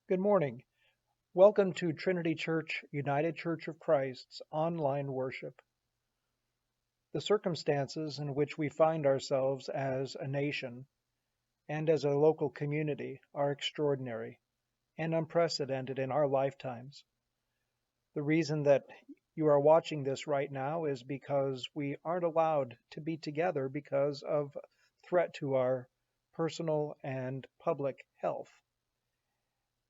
Good morning. Welcome to Trinity Church, United Church of Christ's online worship. The circumstances in which we find ourselves as a nation and as a local community are extraordinary and unprecedented in our lifetimes. The reason that you are watching this right now is because we aren't allowed to be together because of threat to our personal and public health.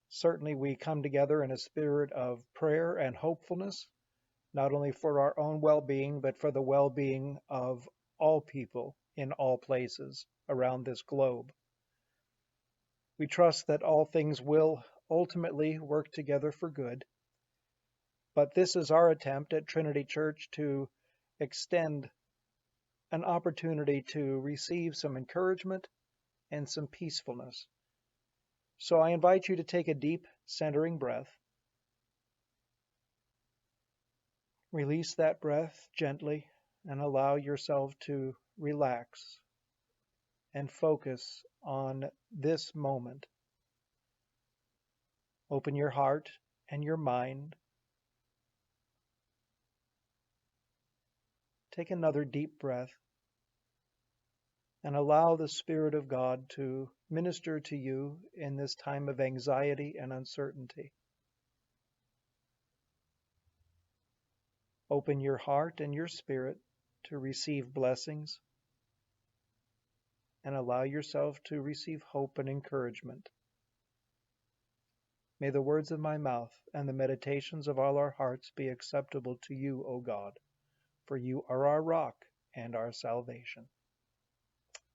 Certainly, we come together in a spirit of prayer and hopefulness, not only for our own well being, but for the well being of all people in all places around this globe. We trust that all things will ultimately work together for good, but this is our attempt at Trinity Church to extend an opportunity to receive some encouragement and some peacefulness. So I invite you to take a deep, centering breath. Release that breath gently and allow yourself to relax and focus on this moment. Open your heart and your mind. Take another deep breath and allow the Spirit of God to minister to you in this time of anxiety and uncertainty. Open your heart and your spirit to receive blessings and allow yourself to receive hope and encouragement. May the words of my mouth and the meditations of all our hearts be acceptable to you, O God, for you are our rock and our salvation.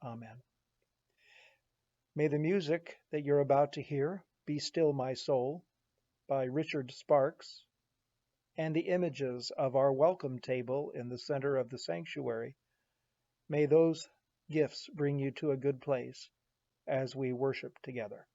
Amen. May the music that you're about to hear, Be Still My Soul, by Richard Sparks, and the images of our welcome table in the center of the sanctuary, may those gifts bring you to a good place as we worship together.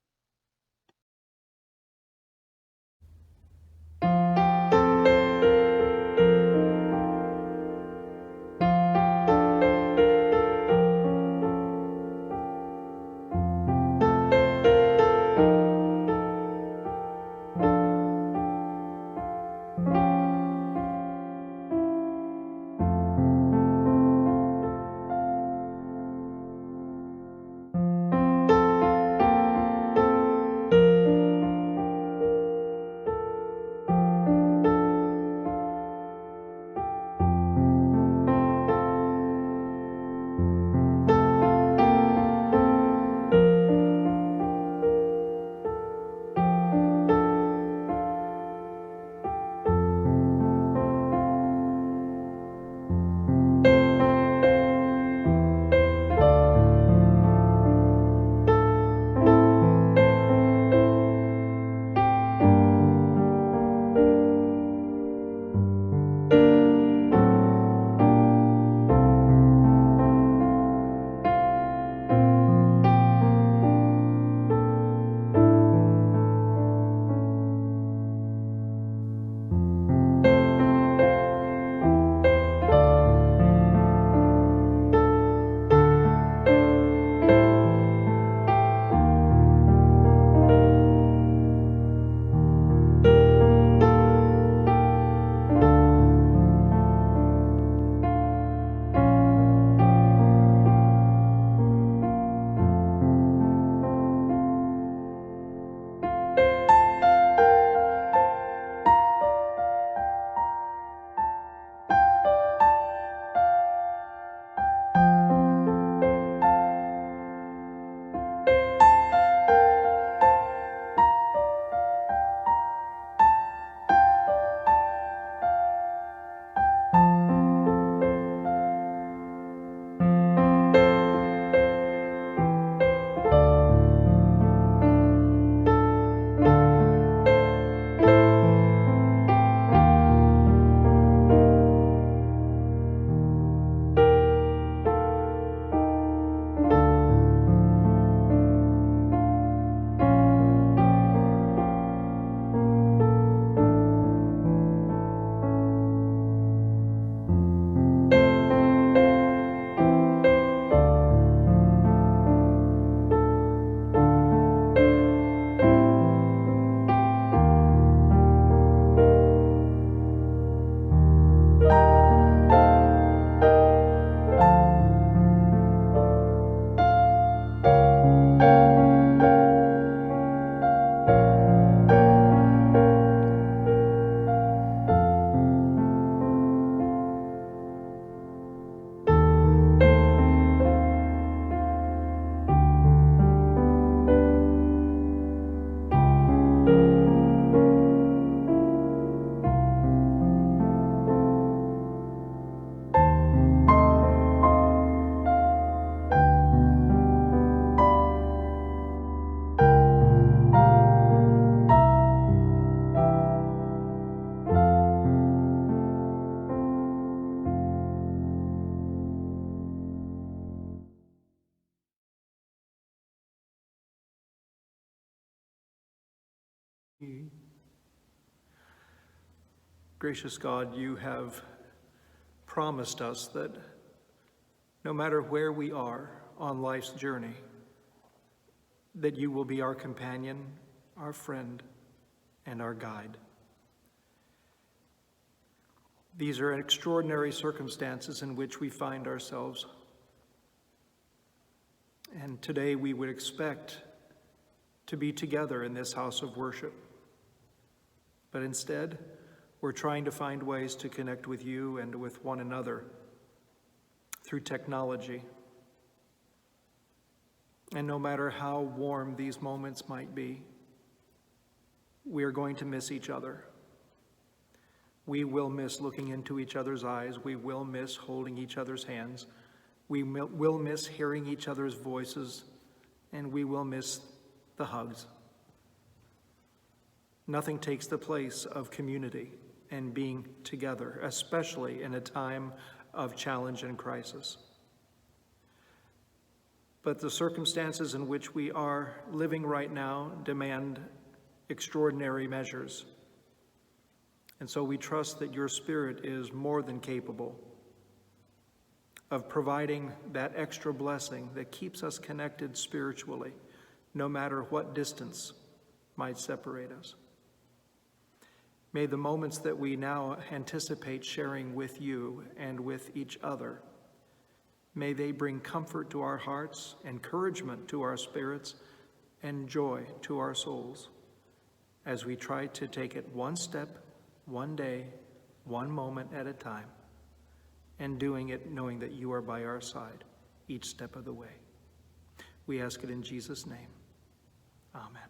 Gracious God, you have promised us that no matter where we are on life's journey, that you will be our companion, our friend, and our guide. These are extraordinary circumstances in which we find ourselves. And today we would expect to be together in this house of worship. But instead, we're trying to find ways to connect with you and with one another through technology. And no matter how warm these moments might be, we are going to miss each other. We will miss looking into each other's eyes. We will miss holding each other's hands. We will miss hearing each other's voices, and we will miss the hugs. Nothing takes the place of community and being together, especially in a time of challenge and crisis. But the circumstances in which we are living right now demand extraordinary measures. And so we trust that your Spirit is more than capable of providing that extra blessing that keeps us connected spiritually, no matter what distance might separate us. May the moments that we now anticipate sharing with you and with each other, may they bring comfort to our hearts, encouragement to our spirits, and joy to our souls as we try to take it one step, one day, one moment at a time, and doing it knowing that you are by our side each step of the way. We ask it in Jesus' name. Amen.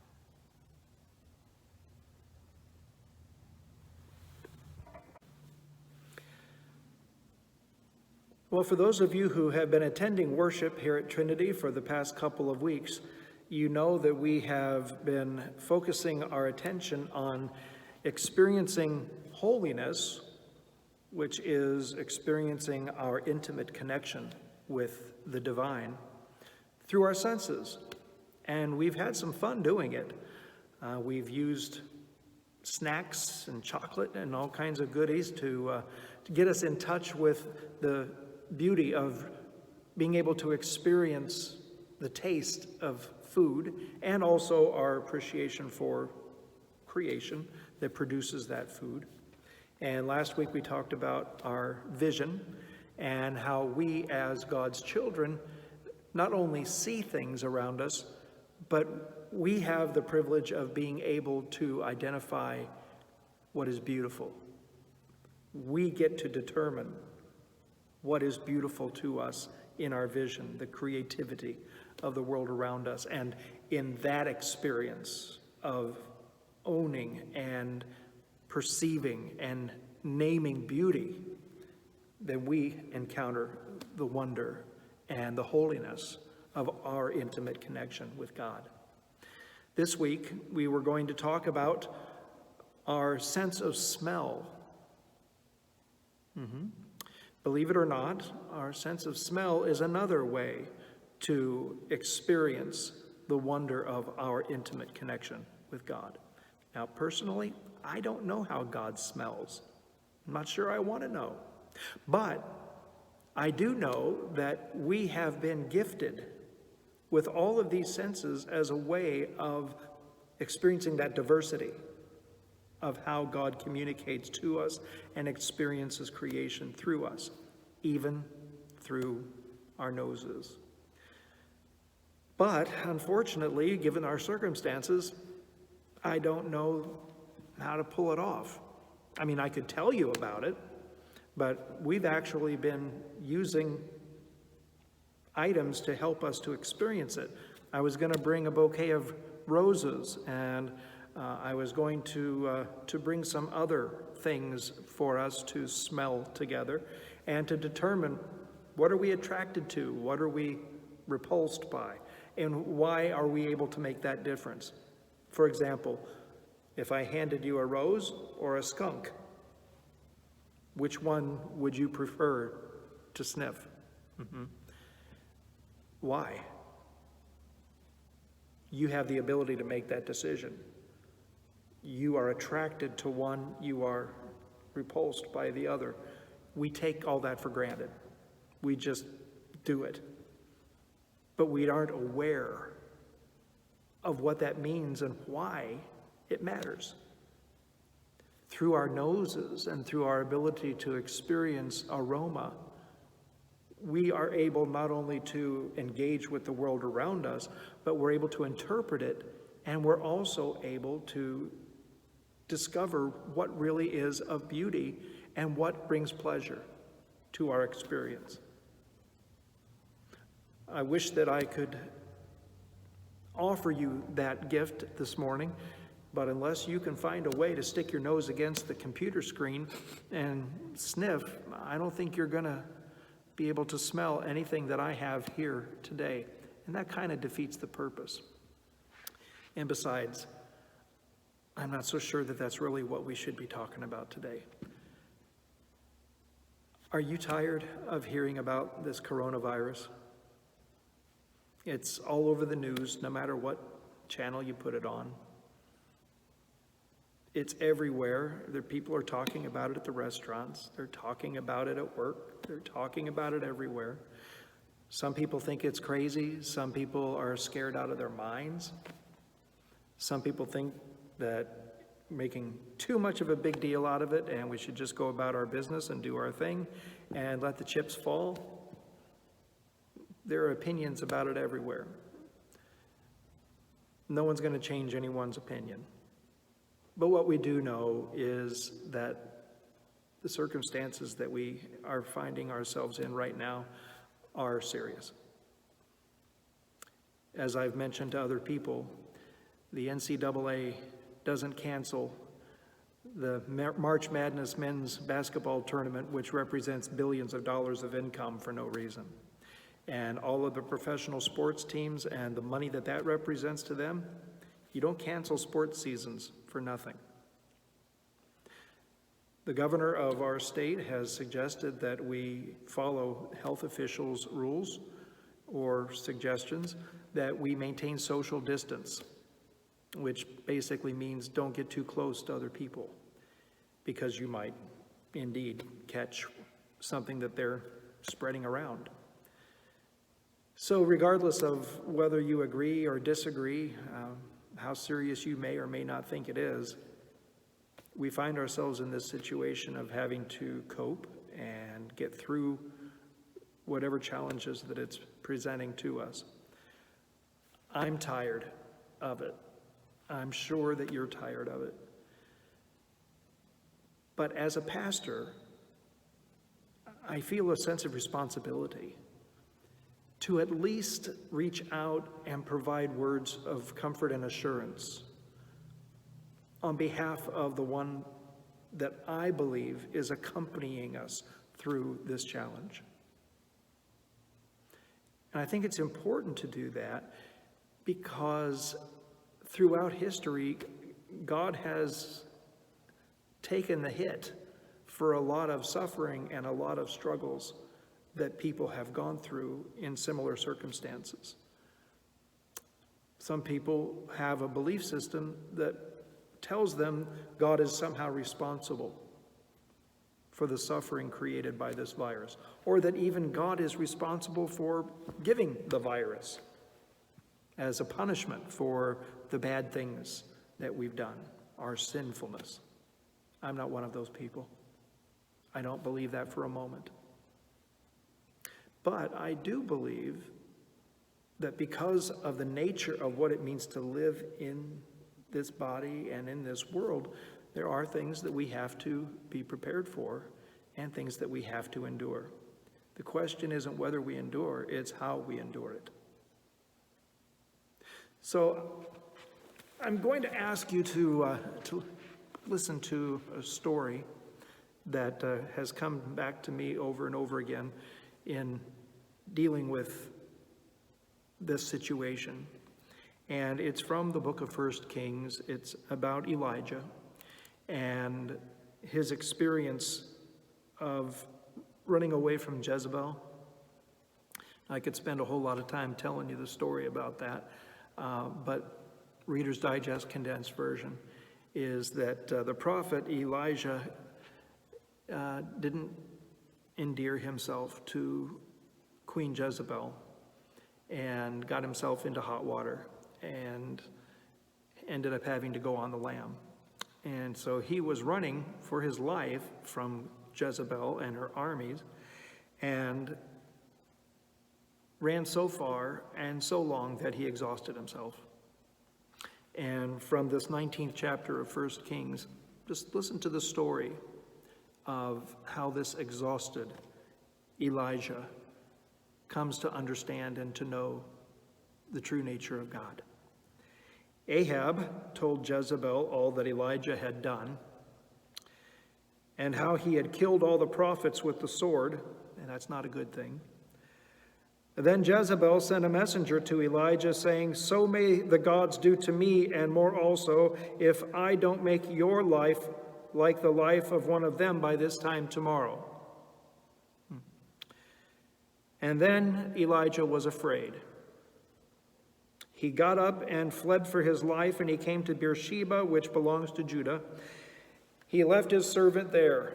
Well, for those of you who have been attending worship here at Trinity for the past couple of weeks, you know that we have been focusing our attention on experiencing holiness, which is experiencing our intimate connection with the divine through our senses. And we've had some fun doing it. We've used snacks and chocolate and all kinds of goodies to get us in touch with the beauty of being able to experience the taste of food and also our appreciation for creation that produces that food. And last week we talked about our vision and how we as God's children not only see things around us, but we have the privilege of being able to identify what is beautiful. We get to determine what is beautiful to us in our vision, the creativity of the world around us. And in that experience of owning and perceiving and naming beauty, then we encounter the wonder and the holiness of our intimate connection with God. This week, we were going to talk about our sense of smell. Believe it or not, our sense of smell is another way to experience the wonder of our intimate connection with God. Now, personally, I don't know how God smells. I'm not sure I want to know. But I do know that we have been gifted with all of these senses as a way of experiencing that diversity of how God communicates to us and experiences creation through us, even through our noses. But unfortunately, given our circumstances, I don't know how to pull it off. I mean, I could tell you about it, but we've actually been using items to help us to experience it. I was going to bring a bouquet of roses, and I was going to bring some other things for us to smell together and to determine what are we attracted to, what are we repulsed by, and why are we able to make that difference. For example, if I handed you a rose or a skunk, which one would you prefer to sniff? Why? You have the ability to make that decision. you are attracted to one, you are repulsed by the other. We take all that for granted. We just do it. But we aren't aware of what that means and why it matters. Through our noses and through our ability to experience aroma, we are able not only to engage with the world around us, but we're able to interpret it, and we're also able to discover what really is of beauty and what brings pleasure to our experience. I wish that I could offer you that gift this morning, but unless you can find a way to stick your nose against the computer screen and sniff, I don't think you're going to be able to smell anything that I have here today. And that kind of defeats the purpose. And besides, I'm not so sure that that's really what we should be talking about today. Are you tired of hearing about this coronavirus? It's all over the news, no matter what channel you put it on. It's everywhere. People are talking about it at the restaurants. They're talking about it at work. They're talking about it everywhere. Some people think it's crazy. Some people are scared out of their minds. Some people think that making too much of a big deal out of it and we should just go about our business and do our thing and let the chips fall. There are opinions about it everywhere. No one's going to change anyone's opinion. But what we do know is that the circumstances that we are finding ourselves in right now are serious. As I've mentioned to other people, the NCAA doesn't cancel the March Madness men's basketball tournament, which represents billions of dollars of income for no reason. And all of the professional sports teams and the money that that represents to them, you don't cancel sports seasons for nothing. The governor of our state has suggested that we follow health officials' rules or suggestions that we maintain social distance, which basically means don't get too close to other people because you might indeed catch something that they're spreading around. So regardless of whether you agree or disagree, how serious you may or may not think it is, we find ourselves in this situation of having to cope and get through whatever challenges that it's presenting to us. I'm tired of it. I'm sure that you're tired of it. But as a pastor, I feel a sense of responsibility to at least reach out and provide words of comfort and assurance on behalf of the one that I believe is accompanying us through this challenge. And I think it's important to do that because throughout history, God has taken the hit for a lot of suffering and a lot of struggles that people have gone through in similar circumstances. Some people have a belief system that tells them God is somehow responsible for the suffering created by this virus, or that even God is responsible for giving the virus as a punishment for the bad things that we've done, our sinfulness. I'm not one of those people. I don't believe that for a moment. But I do believe that because of the nature of what it means to live in this body and in this world, there are things that we have to be prepared for and things that we have to endure. The question isn't whether we endure, it's how we endure it. So I'm going to ask you to listen to a story that has come back to me over and over again in dealing with this situation. And it's from the book of 1 Kings. It's about Elijah and his experience of running away from Jezebel. I could spend a whole lot of time telling you the story about that, but Reader's Digest condensed version. is that the prophet Elijah didn't endear himself to Queen Jezebel and got himself into hot water and ended up having to go on the lam. And so he was running for his life from Jezebel and her armies, and ran so far and so long that he exhausted himself. And from this 19th chapter of 1 Kings, just listen to the story of how this exhausted Elijah comes to understand and to know the true nature of God. Ahab told Jezebel all that Elijah had done and how he had killed all the prophets with the sword, and that's not a good thing. Then Jezebel sent a messenger to Elijah saying, "So may the gods do to me and more also, if I don't make your life like the life of one of them by this time tomorrow." And then Elijah was afraid. He got up and fled for his life, and he came to Beersheba, which belongs to Judah. He left his servant there.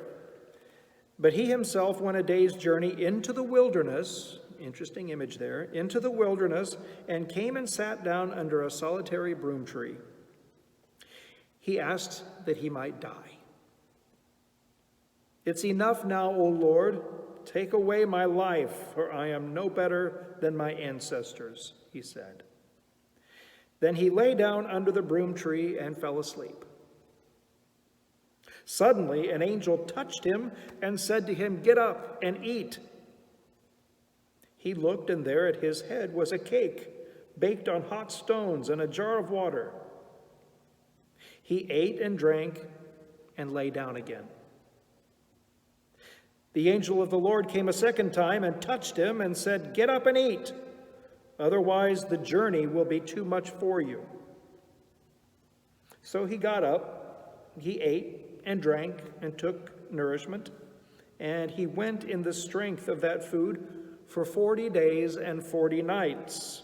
But he himself went a day's journey into the wilderness, interesting image there, into the wilderness, and came and sat down under a solitary broom tree. He asked that he might die. "It's enough now, O Lord. Take away my life, for I am no better than my ancestors," he said. Then he lay down under the broom tree and fell asleep. Suddenly an angel touched him and said to him, "Get up and eat." He looked, and there at his head was a cake baked on hot stones and a jar of water. He ate and drank and lay down again. The angel of the Lord came a second time and touched him and said, "Get up and eat. Otherwise the journey will be too much for you." So he got up, he ate and drank and took nourishment, and he went in the strength of that food for 40 days and 40 nights,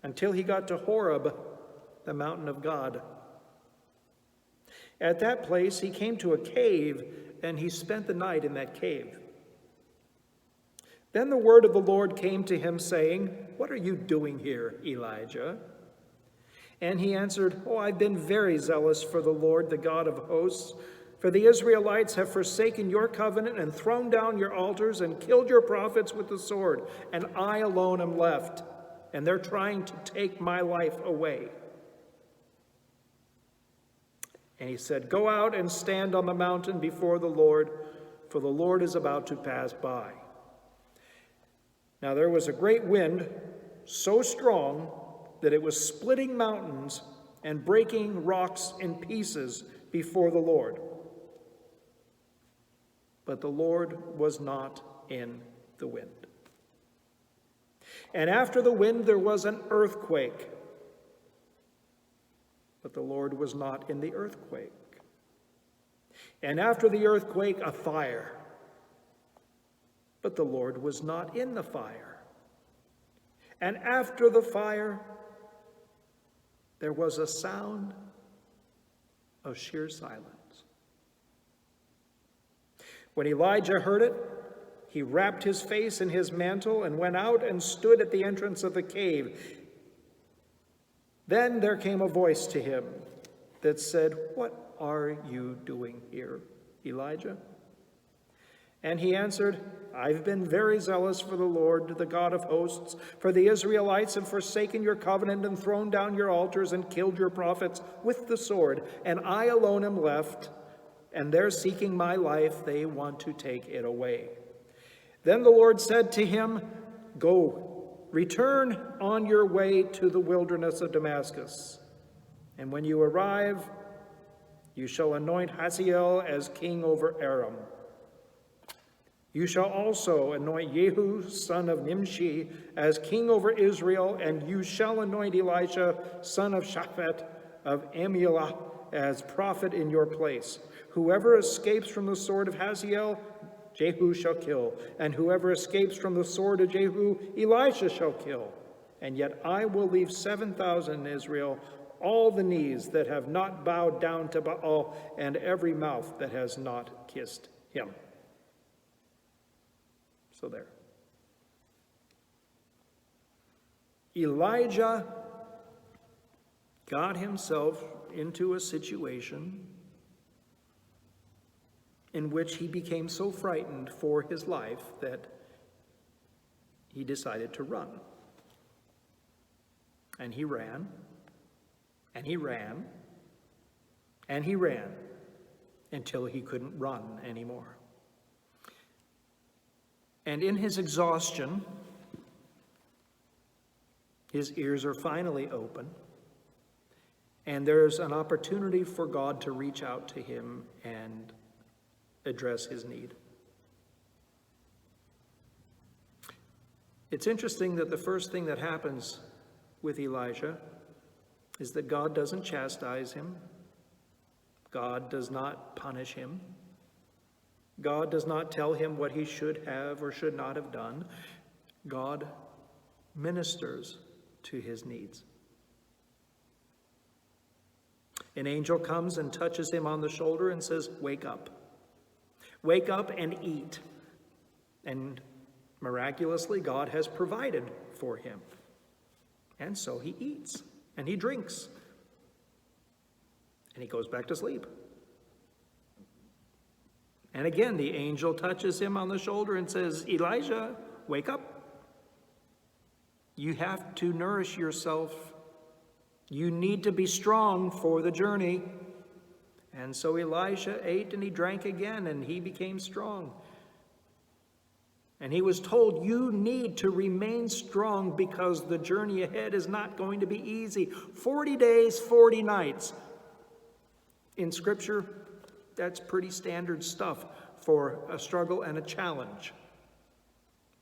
until he got to Horeb, the mountain of God. At that place he came to a cave, and he spent the night in that cave. Then the word of the Lord came to him, saying, "What are you doing here, Elijah?" And he answered, "I've been very zealous for the Lord, the God of hosts. For the Israelites have forsaken your covenant and thrown down your altars and killed your prophets with the sword, and I alone am left, and they're trying to take my life away." And he said, "Go out and stand on the mountain before the Lord, for the Lord is about to pass by." Now there was a great wind, so strong that it was splitting mountains and breaking rocks in pieces before the Lord. But the Lord was not in the wind. And after the wind there was an earthquake. But the Lord was not in the earthquake. And after the earthquake, a fire. But the Lord was not in the fire. And after the fire, there was a sound of sheer silence. When Elijah heard it, he wrapped his face in his mantle and went out and stood at the entrance of the cave. Then there came a voice to him that said, "What are you doing here, Elijah?" And he answered, "I've been very zealous for the Lord, the God of hosts, for the Israelites have forsaken your covenant and thrown down your altars and killed your prophets with the sword, and I alone am left, and they're seeking my life. They want to take it away." Then the Lord said to him, "Go, return on your way to the wilderness of Damascus, and when you arrive, you shall anoint Hazael as king over Aram. You shall also anoint Jehu, son of Nimshi, as king over Israel, and you shall anoint Elisha, son of Shaphat of Amilah, as prophet in your place. Whoever escapes from the sword of Hazael, Jehu shall kill, and whoever escapes from the sword of Jehu, Elisha shall kill. And yet I will leave 7,000 in Israel, all the knees that have not bowed down to Baal, and every mouth that has not kissed him. So there. Elijah got himself into a situation in which he became so frightened for his life that he decided to run. And he ran, and he ran, and he ran until he couldn't run anymore. And in his exhaustion, his ears are finally open, and there's an opportunity for God to reach out to him and address his need. It's interesting that the first thing that happens with Elijah is that God doesn't chastise him. God does not punish him. God does not tell him what he should have or should not have done. God ministers to his needs. An angel comes and touches him on the shoulder and says, "Wake up. Wake up and eat." And miraculously, God has provided for him. And so he eats and he drinks. And he goes back to sleep. And again, the angel touches him on the shoulder and says, "Elijah, wake up. You have to nourish yourself. You need to be strong for the journey." And so Elijah ate and he drank again, and he became strong. And he was told, "You need to remain strong because the journey ahead is not going to be easy." 40 days, 40 nights. In Scripture, that's pretty standard stuff for a struggle and a challenge.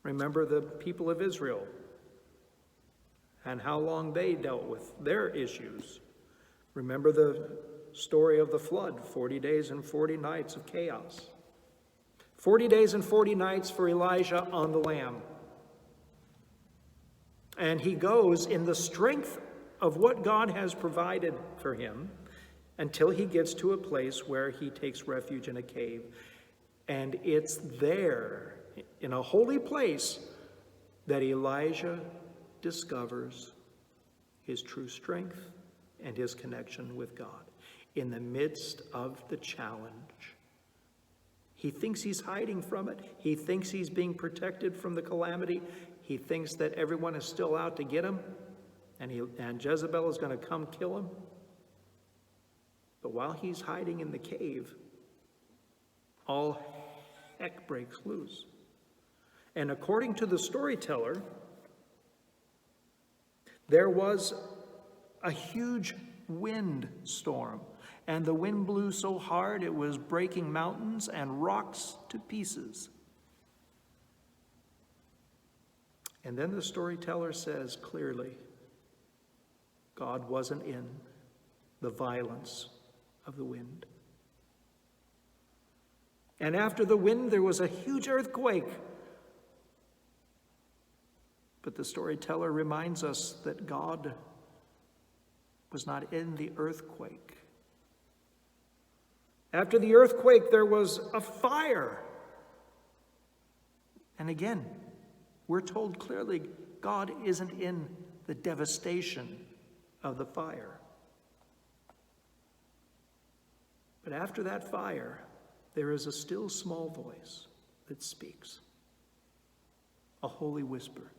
Remember the people of Israel and how long they dealt with their issues. Remember the story of the flood, 40 days and 40 nights of chaos. 40 days and 40 nights for Elijah on the lam. And he goes in the strength of what God has provided for him until he gets to a place where he takes refuge in a cave. And it's there, in a holy place, that Elijah discovers his true strength and his connection with God. In the midst of the challenge, he thinks he's hiding from it. He thinks he's being protected from the calamity. He thinks that everyone is still out to get him, and Jezebel is going to come kill him. But while he's hiding in the cave, all heck breaks loose. And according to the storyteller, there was a huge wind storm. And the wind blew so hard it was breaking mountains and rocks to pieces. And then the storyteller says clearly, God wasn't in the violence of the wind. And after the wind, there was a huge earthquake. But the storyteller reminds us that God was not in the earthquake. After the earthquake, there was a fire. And again, we're told clearly God isn't in the devastation of the fire. But after that fire, there is a still small voice that speaks, a holy whisper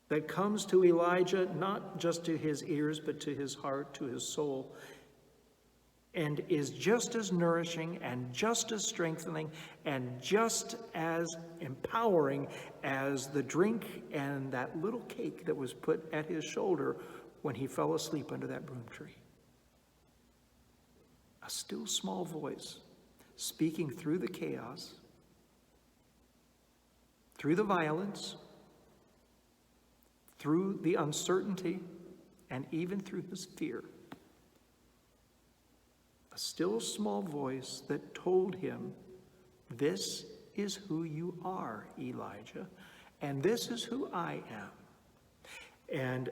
that comes to Elijah, not just to his ears, but to his heart, to his soul, and is just as nourishing and just as strengthening and just as empowering as the drink and that little cake that was put at his shoulder when he fell asleep under that broom tree. A still small voice speaking through the chaos, through the violence, through the uncertainty, and even through his fear. A still small voice that told him, "This is who you are, Elijah, and this is who I am." And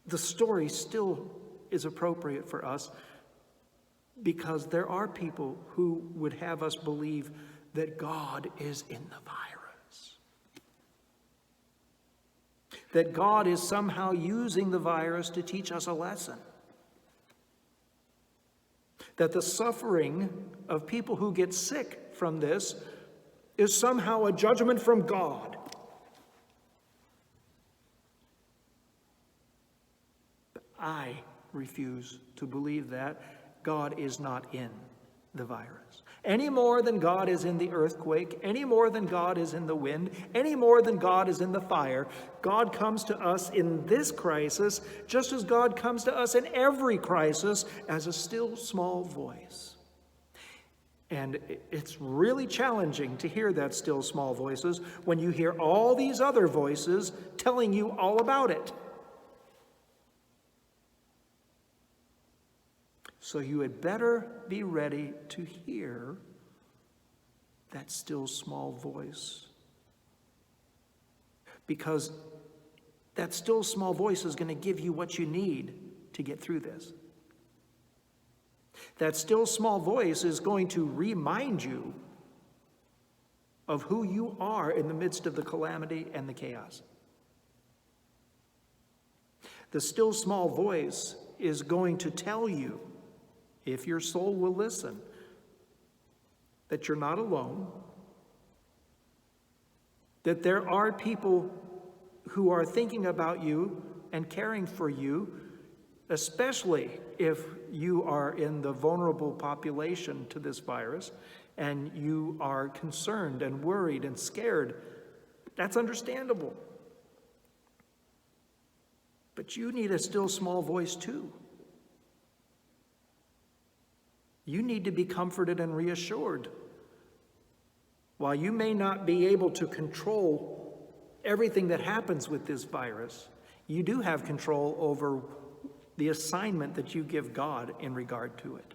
the story still is appropriate for us because there are people who would have us believe that God is in the virus. That God is somehow using the virus to teach us a lesson. That the suffering of people who get sick from this is somehow a judgment from God. But I refuse to believe that. God is not in the virus. Any more than God is in the earthquake, any more than God is in the wind, any more than God is in the fire. God comes to us in this crisis, just as God comes to us in every crisis, as a still small voice. And it's really challenging to hear that still small voices when you hear all these other voices telling you all about it. So you had better be ready to hear that still small voice. Because that still small voice is going to give you what you need to get through this. That still small voice is going to remind you of who you are in the midst of the calamity and the chaos. The still small voice is going to tell you, if your soul will listen, that you're not alone, that there are people who are thinking about you and caring for you, especially if you are in the vulnerable population to this virus and you are concerned and worried and scared. That's understandable. But you need a still small voice too. You need to be comforted and reassured. While you may not be able to control everything that happens with this virus, you do have control over the assignment that you give God in regard to it.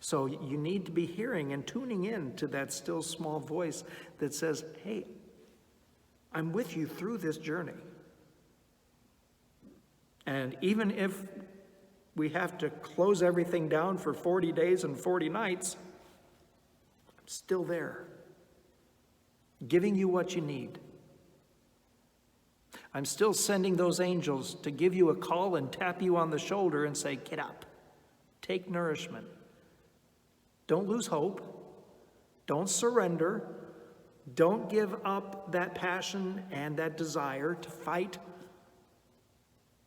So you need to be hearing and tuning in to that still small voice that says, hey, I'm with you through this journey. And even if we have to close everything down for 40 days and 40 nights, I'm still there, giving you what you need. I'm still sending those angels to give you a call and tap you on the shoulder and say, get up, take nourishment. Don't lose hope. Don't surrender. Don't give up that passion and that desire to fight.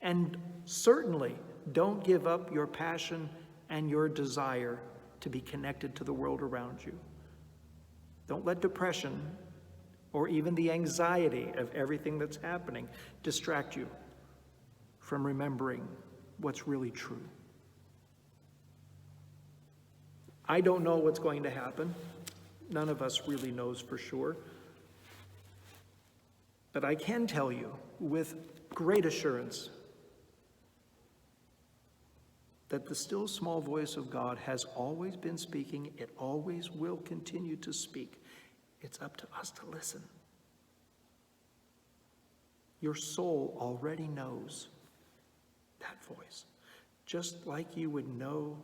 And certainly, don't give up your passion and your desire to be connected to the world around you. Don't let depression or even the anxiety of everything that's happening distract you from remembering what's really true. I don't know what's going to happen. None of us really knows for sure. But I can tell you with great assurance that the still small voice of God has always been speaking. It always will continue to speak. It's up to us to listen. Your soul already knows that voice, just like you would know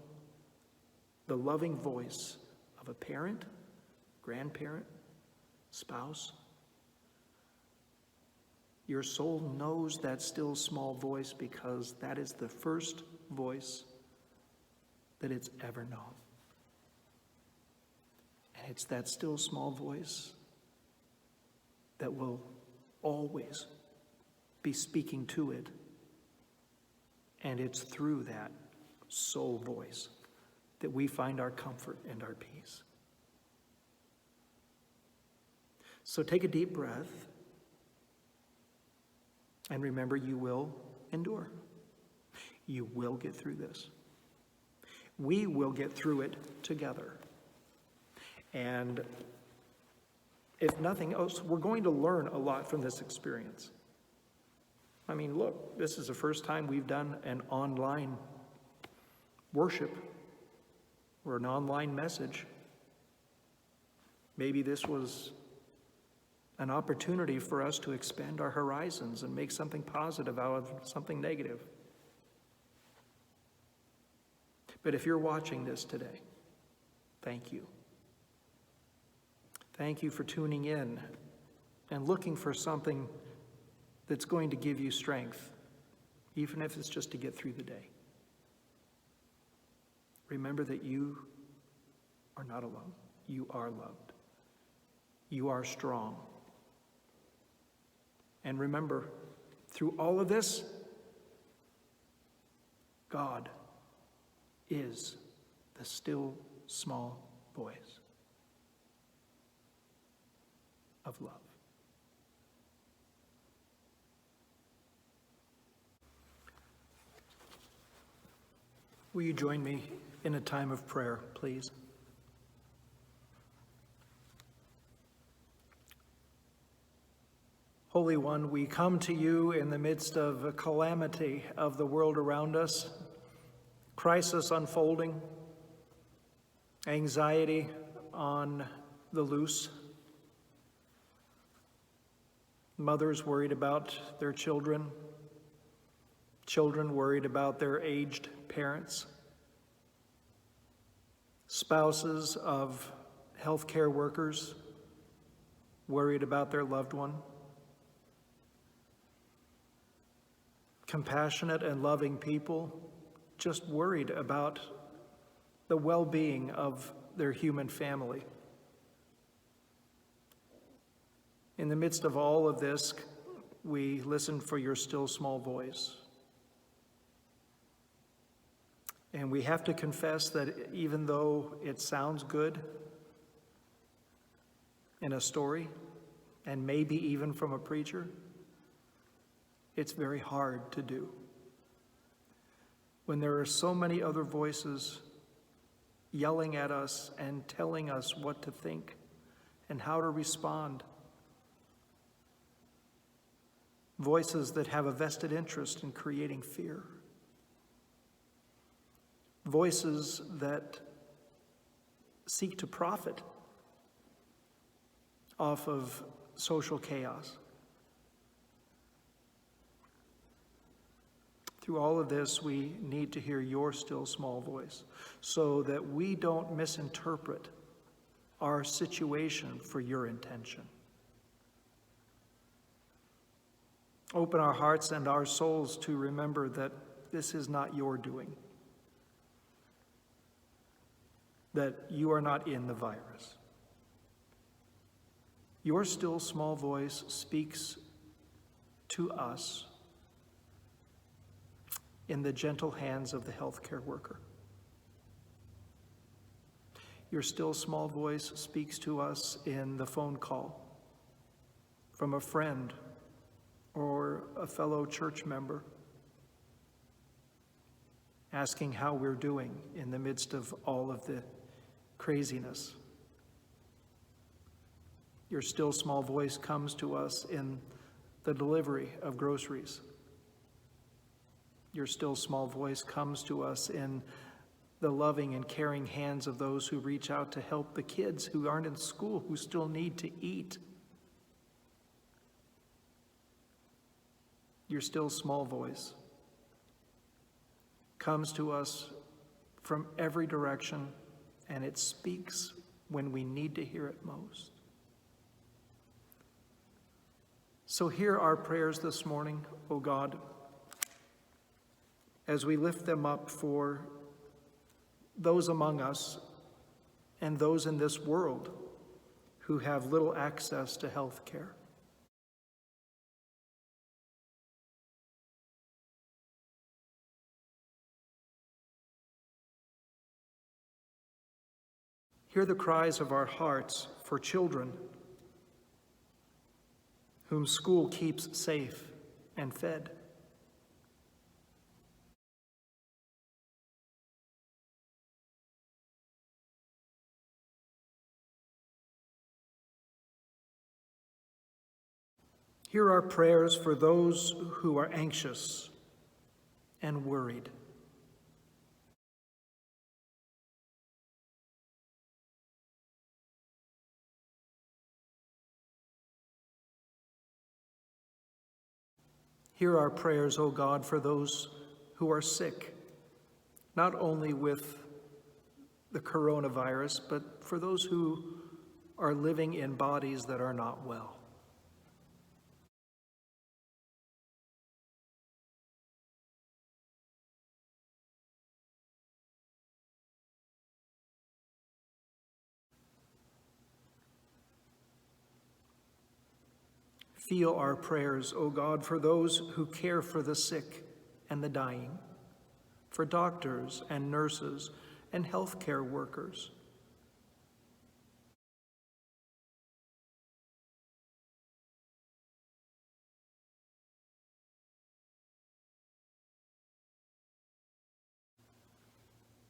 the loving voice of a parent, grandparent, spouse. Your soul knows that still small voice because that is the first voice that it's ever known. And it's that still small voice that will always be speaking to it. And it's through that soul voice that we find our comfort and our peace. So take a deep breath and remember, you will endure. You will get through this. We will get through it together. And if nothing else, we're going to learn a lot from this experience. I mean, look, this is the first time we've done an online worship or an online message. Maybe this was an opportunity for us to expand our horizons and make something positive out of something negative. But if you're watching this today, thank you. Thank you for tuning in and looking for something that's going to give you strength, even if it's just to get through the day. Remember that you are not alone. You are loved. You are strong. And remember, through all of this, God is the still small voice of love. Will you join me in a time of prayer, please? Holy One, we come to you in the midst of a calamity of the world around us, crisis unfolding, anxiety on the loose, mothers worried about their children, children worried about their aged parents, spouses of healthcare workers worried about their loved one, compassionate and loving people just worried about the well-being of their human family. In the midst of all of this, we listen for your still small voice. And we have to confess that even though it sounds good in a story, and maybe even from a preacher, it's very hard to do. When there are so many other voices yelling at us and telling us what to think and how to respond. Voices that have a vested interest in creating fear. Voices that seek to profit off of social chaos. Through all of this, we need to hear your still small voice so that we don't misinterpret our situation for your intention. Open our hearts and our souls to remember that this is not your doing, that you are not in the virus. Your still small voice speaks to us in the gentle hands of the healthcare worker. Your still small voice speaks to us in the phone call from a friend or a fellow church member, asking how we're doing in the midst of all of the craziness. Your still small voice comes to us in the delivery of groceries. Your still small voice comes to us in the loving and caring hands of those who reach out to help the kids who aren't in school, who still need to eat. Your still small voice comes to us from every direction, and it speaks when we need to hear it most. So hear our prayers this morning, O God, as we lift them up for those among us and those in this world who have little access to health care. Hear the cries of our hearts for children whom school keeps safe and fed. Hear our prayers for those who are anxious and worried. Hear our prayers, O God, for those who are sick, not only with the coronavirus, but for those who are living in bodies that are not well. Feel our prayers, O God, for those who care for the sick and the dying, for doctors and nurses and healthcare workers.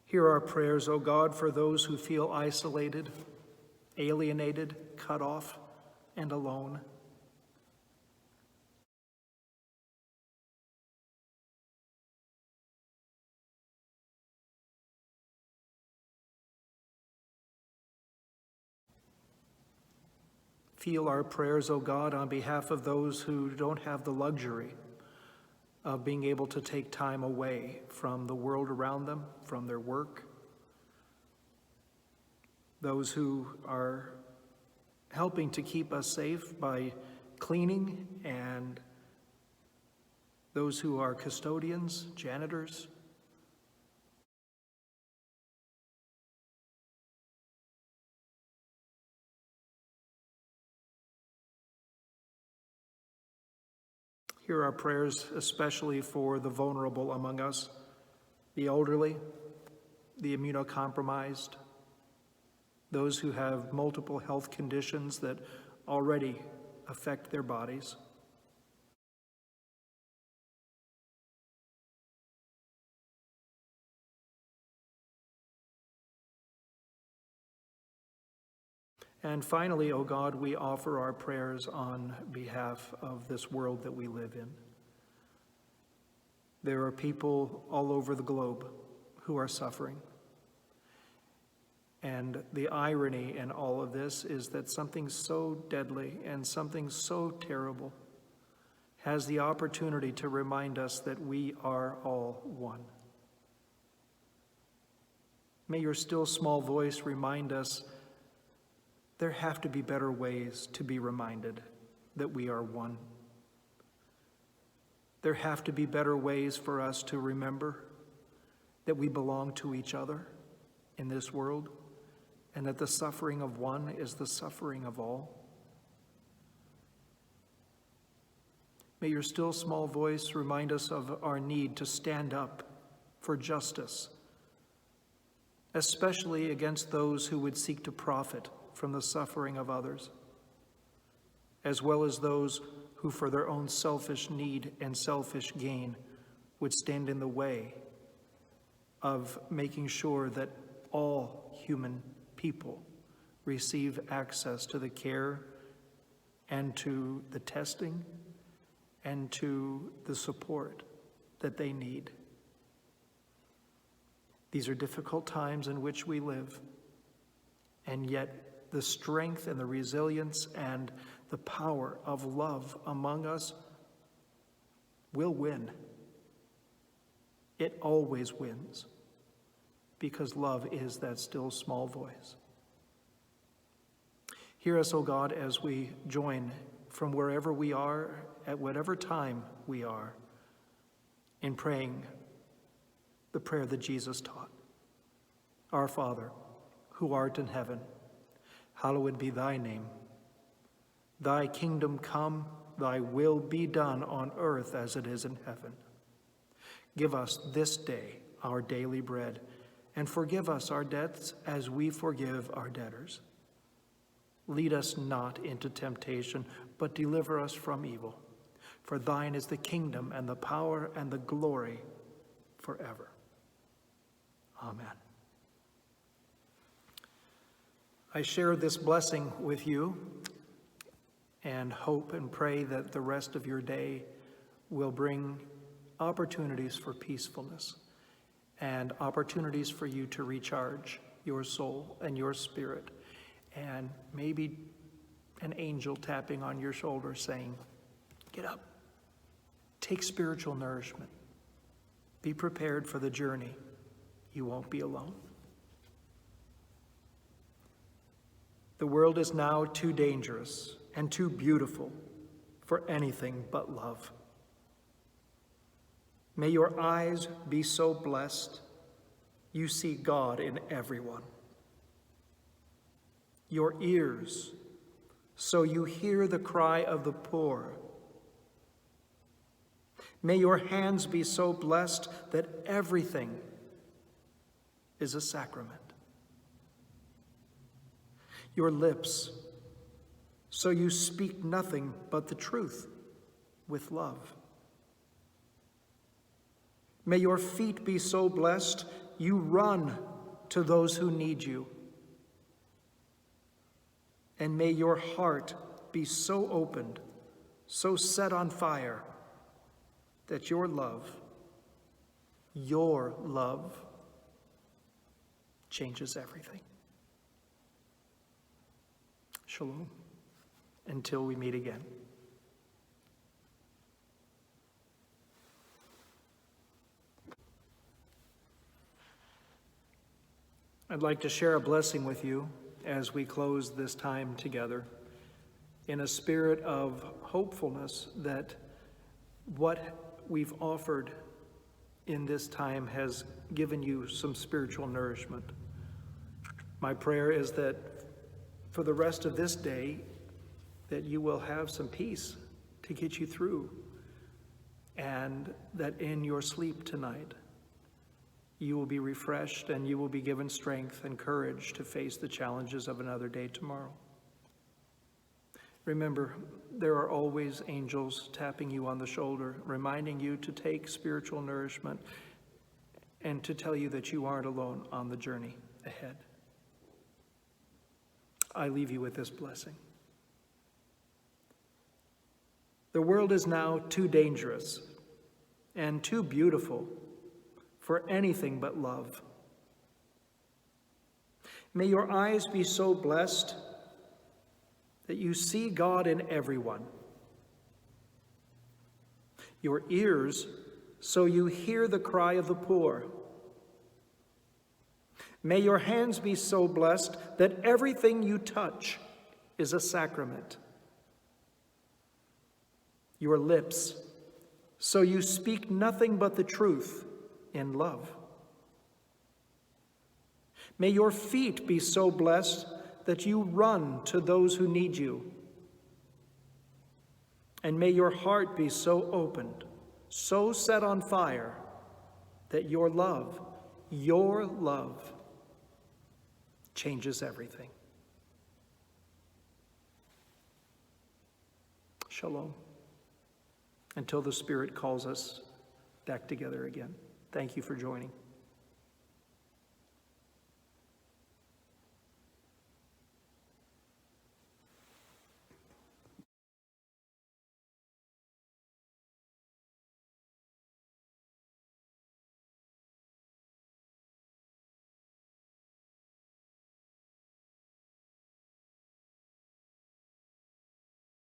Hear our prayers, O God, for those who feel isolated, alienated, cut off, and alone. Feel our prayers, O God, on behalf of those who don't have the luxury of being able to take time away from the world around them, from their work. Those who are helping to keep us safe by cleaning, and those who are custodians, janitors. Hear our prayers especially for the vulnerable among us, the elderly, the immunocompromised, those who have multiple health conditions that already affect their bodies. And finally, O God, we offer our prayers on behalf of this world that we live in. There are people all over the globe who are suffering. And the irony in all of this is that something so deadly and something so terrible has the opportunity to remind us that we are all one. May your still small voice remind us there have to be better ways to be reminded that we are one. There have to be better ways for us to remember that we belong to each other in this world, and that the suffering of one is the suffering of all. May your still small voice remind us of our need to stand up for justice, especially against those who would seek to profit from the suffering of others, as well as those who for their own selfish need and selfish gain would stand in the way of making sure that all human people receive access to the care and to the testing and to the support that they need. These are difficult times in which we live, and yet the strength and the resilience and the power of love among us will win. It always wins, because love is that still small voice. Hear us, O God, as we join from wherever we are, at whatever time we are, in praying the prayer that Jesus taught. Our Father, who art in heaven, hallowed be thy name. Thy kingdom come, thy will be done on earth as it is in heaven. Give us this day our daily bread, and forgive us our debts as we forgive our debtors. Lead us not into temptation, but deliver us from evil. For thine is the kingdom and the power and the glory forever. Amen. I share this blessing with you and hope and pray that the rest of your day will bring opportunities for peacefulness and opportunities for you to recharge your soul and your spirit, and maybe an angel tapping on your shoulder saying, "Get up, Take spiritual nourishment. Be prepared for the journey. You won't be alone. The world is now too dangerous and too beautiful for anything but love. May your eyes be so blessed you see God in everyone. Your ears, so you hear the cry of the poor. May your hands be so blessed that everything is a sacrament. Your lips, so you speak nothing but the truth with love. May your feet be so blessed you run to those who need you. And may your heart be so opened, so set on fire, that your love changes everything. Shalom, until we meet again. I'd like to share a blessing with you as we close this time together in a spirit of hopefulness that what we've offered in this time has given you some spiritual nourishment. My prayer is that for the rest of this day, that you will have some peace to get you through, and that in your sleep tonight, you will be refreshed and you will be given strength and courage to face the challenges of another day tomorrow. Remember, there are always angels tapping you on the shoulder, reminding you to take spiritual nourishment and to tell you that you aren't alone on the journey ahead. I leave you with this blessing. The world is now too dangerous and too beautiful for anything but love. May your eyes be so blessed that you see God in everyone. Your ears, so you hear the cry of the poor. May your hands be so blessed that everything you touch is a sacrament. Your lips, so you speak nothing but the truth in love. May your feet be so blessed that you run to those who need you. And may your heart be so opened, so set on fire, that your love changes everything. Shalom. Until the Spirit calls us back together again. Thank you for joining.